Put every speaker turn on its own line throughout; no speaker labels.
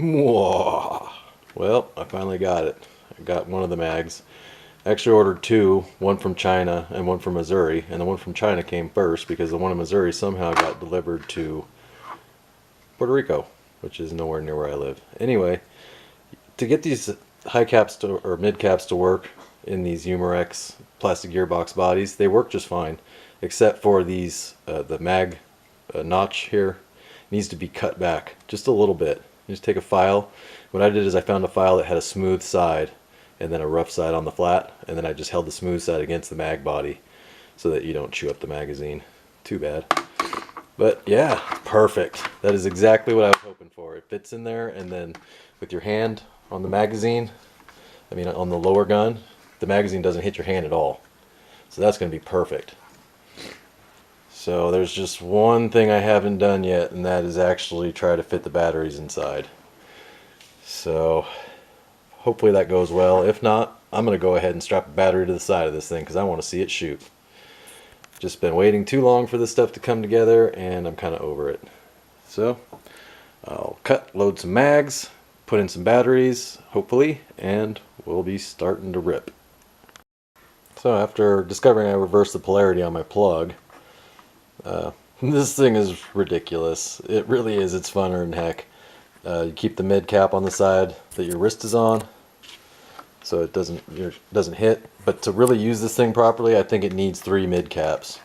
Whoa. Well, I finally got it. I got one of the mags. I actually ordered two, one from China and one from Missouri, and the one from China came first because the one in Missouri somehow got delivered to Puerto Rico, which is nowhere near where I live. Anyway, to get these high caps to, or mid caps to work in these Umarex plastic gearbox bodies, they work just fine, except for these, the mag notch here needs to be cut back just a little bit. You just take a file. What I did is I found a file that had a smooth side and then a rough side on the flat, and then I just held the smooth side against the mag body so that you don't chew up the magazine. Too bad. But yeah, perfect. That is exactly what I was hoping for. It fits in there, and then with your hand on the magazine, I mean on the lower gun, the magazine doesn't hit your hand at all. So that's going to be perfect. So there's just one thing I haven't done yet, and that is actually try to fit the batteries inside. So hopefully that goes well. If not, I'm going to go ahead and strap a battery to the side of this thing because I want to see it shoot. Just been waiting too long for this stuff to come together, and I'm kind of over it. So I'll load some mags, put in some batteries, hopefully, and we'll be starting to rip. So after discovering I reversed the polarity on my plug, this thing is ridiculous. It really is. It's funner than heck. You keep the mid cap on the side that your wrist is on, so it doesn't hit. But to really use this thing properly, I think it needs 3 mid caps,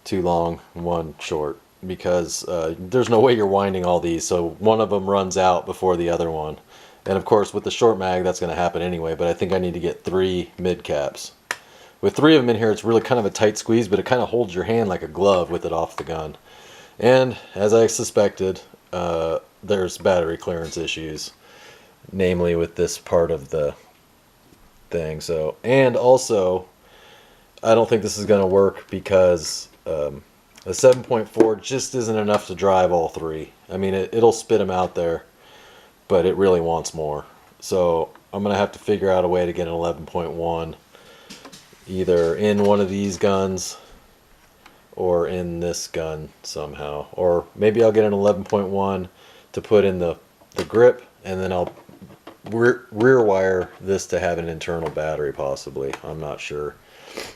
2 long and 1 short, because there's no way you're winding all these. So one of them runs out before the other one, and of course with the short mag that's going to happen anyway. But I think I need to get 3 mid caps. With 3 of them in here, it's really kind of a tight squeeze, but it kind of holds your hand like a glove with it off the gun. And as I suspected, there's battery clearance issues, namely with this part of the thing. So, and also, I don't think this is going to work because a 7.4 just isn't enough to drive all 3. I mean, it'll spit them out there, but it really wants more. So I'm going to have to figure out a way to get an 11.1 either in one of these guns or in this gun somehow. Or maybe I'll get an 11.1 to put in the grip, and then I'll rear wire this to have an internal battery possibly. I'm not sure.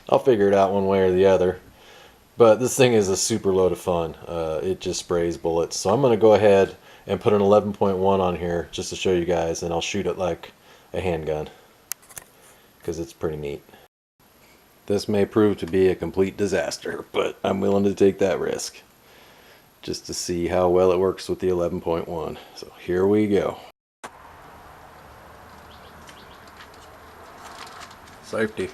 I'll figure it out one way or the other. But this thing is a super load of fun. It just sprays bullets. So I'm going to go ahead and put an 11.1 on here just to show you guys, and I'll shoot it like a handgun because it's pretty neat. This may prove to be a complete disaster, but I'm willing to take that risk just to see how well it works with the 11.1. So here we go. Safety.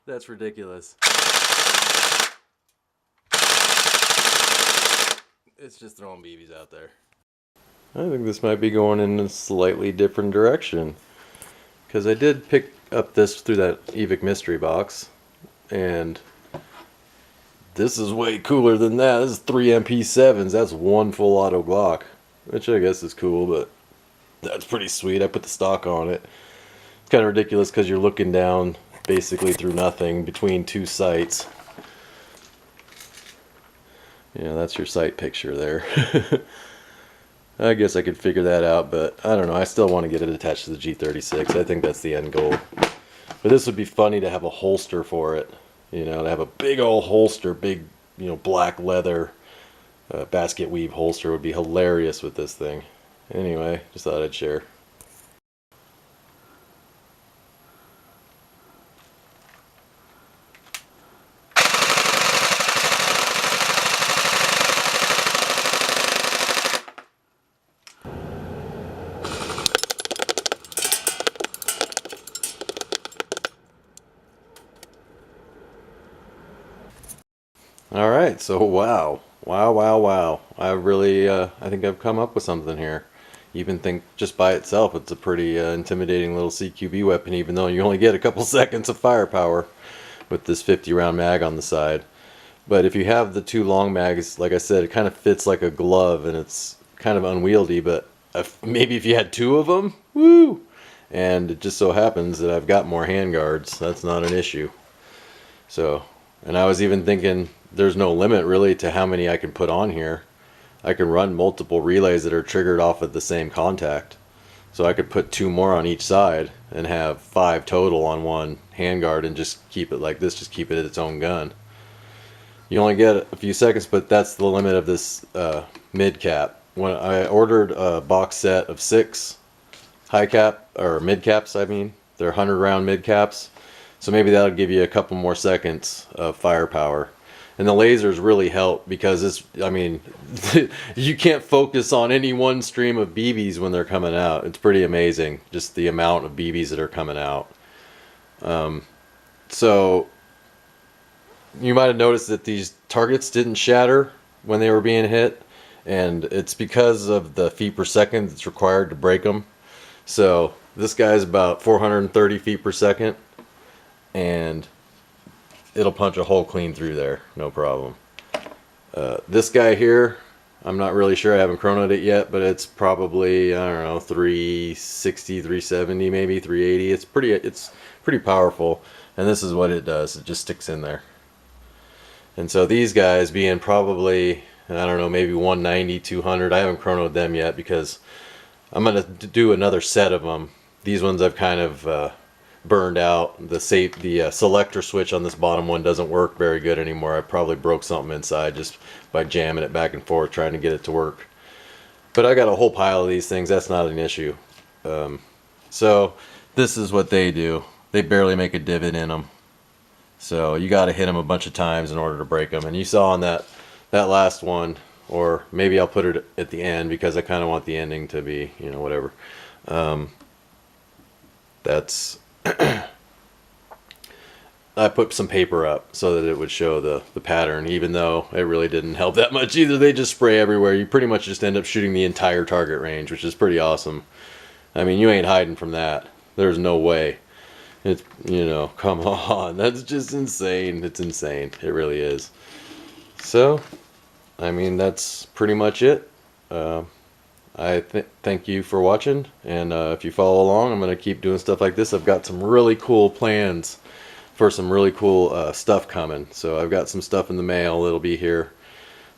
That's ridiculous. It's just throwing BBs out there. I think this might be going in a slightly different direction, because I did pick up this through that Evic mystery box, and this is way cooler than that. This is 3 MP7s. That's 1 full auto Glock, which I guess is cool, but that's pretty sweet. I put the stock on it. It's kind of ridiculous because you're looking down basically through nothing between 2 sights. Yeah, that's your sight picture there. I guess I could figure that out, but I don't know. I still want to get it attached to the G36. I think that's the end goal. But this would be funny to have a holster for it. You know, to have a big old holster, big, you know, black leather basket weave holster would be hilarious with this thing. Anyway, just thought I'd share. Alright, so wow. I really, I think I've come up with something here. Even think just by itself it's a pretty intimidating little CQB weapon, even though you only get a couple seconds of firepower with this 50 round mag on the side. But if you have the 2 long mags, like I said, it kind of fits like a glove, and it's kind of unwieldy, but maybe if you had 2 of them, woo! And it just so happens that I've got more handguards. That's not an issue. So, and I was even thinking there's no limit really to how many I can put on here. I can run multiple relays that are triggered off of the same contact. So I could put 2 more on each side and have 5 total on one handguard and just keep it like this, just keep it at its own gun. You only get a few seconds, but that's the limit of this mid cap. When I ordered a box set of 6 high cap, or mid caps, I mean, they're 100 round mid caps. So maybe that'll give you a couple more seconds of firepower. And the lasers really help because it's, I mean, you can't focus on any one stream of BBs when they're coming out. It's pretty amazing, just the amount of BBs that are coming out. So you might have noticed that these targets didn't shatter when they were being hit. And it's because of the feet per second that's required to break them. So this guy's about 430 feet per second. And it'll punch a hole clean through there, no problem. This guy here, I'm not really sure, I haven't chronoed it yet, but it's probably, I don't know, 360, 370 maybe, 380. It's pretty powerful, and this is what it does. It just sticks in there. And so these guys being probably, I don't know, maybe 190, 200. I haven't chronoed them yet because I'm going to do another set of them. These ones I've kind of burned out. The selector switch on this bottom one doesn't work very good anymore. I probably broke something inside just by jamming it back and forth trying to get it to work. But I got a whole pile of these things. That's not an issue. So this is what they do. They barely make a divot in them. So you got to hit them a bunch of times in order to break them. And you saw on that last one, or maybe I'll put it at the end because I kind of want the ending to be, you know, whatever. That's I put some paper up so that it would show the pattern, even though it really didn't help that much either. They just spray everywhere. You pretty much just end up shooting the entire target range, which is pretty awesome. I mean, you ain't hiding from that. There's no way. It's, you know, come on. That's just insane. It's insane. It really is. So, I mean, that's pretty much it. I thank you for watching, and if you follow along, I'm going to keep doing stuff like this. I've got some really cool plans for some really cool stuff coming. So I've got some stuff in the mail that'll be here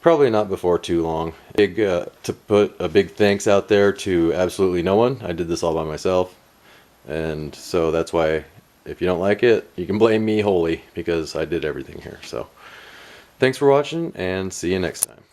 probably not before too long. To put a big thanks out there to absolutely no one. I did this all by myself, and so that's why if you don't like it, you can blame me wholly because I did everything here. So thanks for watching, and see you next time.